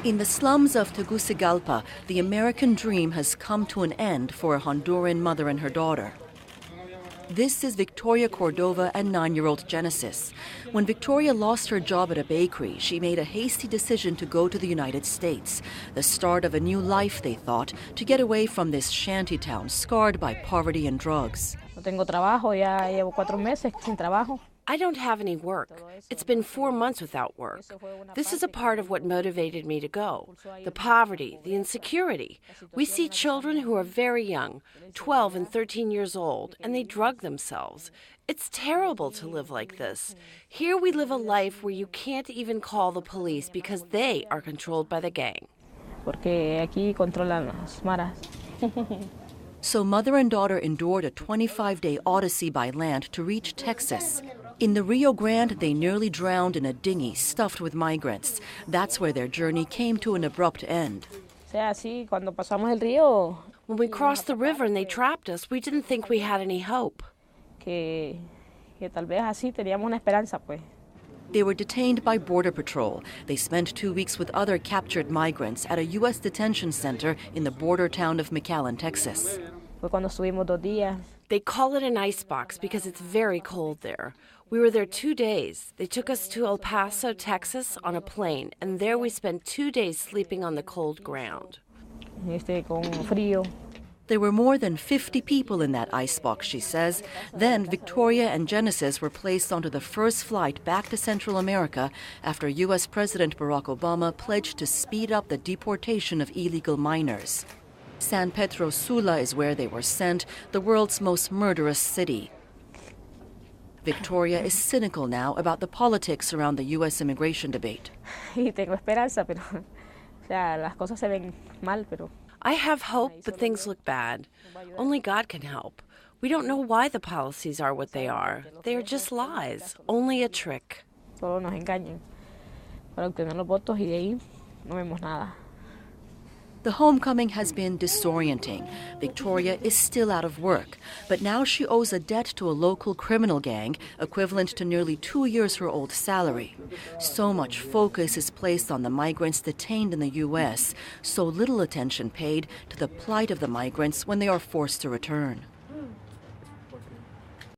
In the slums of Tegucigalpa, the American dream has come to an end for a Honduran mother and her daughter. This is Victoria Cordova and 9-year-old Genesis. When Victoria lost her job at a bakery, she made a hasty decision to go to the United States. The start of a new life, they thought, to get away from this shanty town scarred by poverty and drugs. No tengo trabajo, ya llevo 4 meses sin trabajo. I don't have any work. It's been 4 months without work. This is a part of what motivated me to go. The poverty, the insecurity. We see children who are very young, 12 and 13 years old, and they drug themselves. It's terrible to live like this. Here we live a life where you can't even call the police because they are controlled by the gang. Porque aquí controlan las maras. So mother and daughter endured a 25-day odyssey by land to reach Texas. In the Rio Grande, they nearly drowned in a dinghy stuffed with migrants. That's where their journey came to an abrupt end. Cuando pasamos el río, when we crossed the river and they trapped us, we didn't think we had any hope. Que tal vez así teníamos una esperanza, pues. They were detained by Border Patrol. They spent 2 weeks with other captured migrants at a U.S. detention center in the border town of McAllen, Texas. Fue cuando estuvimos 2 días. They call it an icebox because it's very cold there. We were there 2 days. They took us to El Paso, Texas on a plane, and there we spent 2 days sleeping on the cold ground. Con frío. There were more than 50 people in that icebox, she says. Then Victoria and Genesis were placed onto the first flight back to Central America after U.S. President Barack Obama pledged to speed up the deportation of illegal minors. San Pedro Sula is where they were sent, the world's most murderous city. Victoria is cynical now about the politics around the U.S. immigration debate. Y tengo esperanza, pero las cosas se ven mal, pero I have hope, but things look bad. Only God can help. We don't know why the policies are what they are. They are just lies, only a trick. Solo nos engañan para obtener los votos y de ahí no vemos nada. The homecoming has been disorienting. Victoria is still out of work, but now she owes a debt to a local criminal gang equivalent to nearly 2 years her old salary. So much focus is placed on the migrants detained in the U.S., so little attention paid to the plight of the migrants when they are forced to return.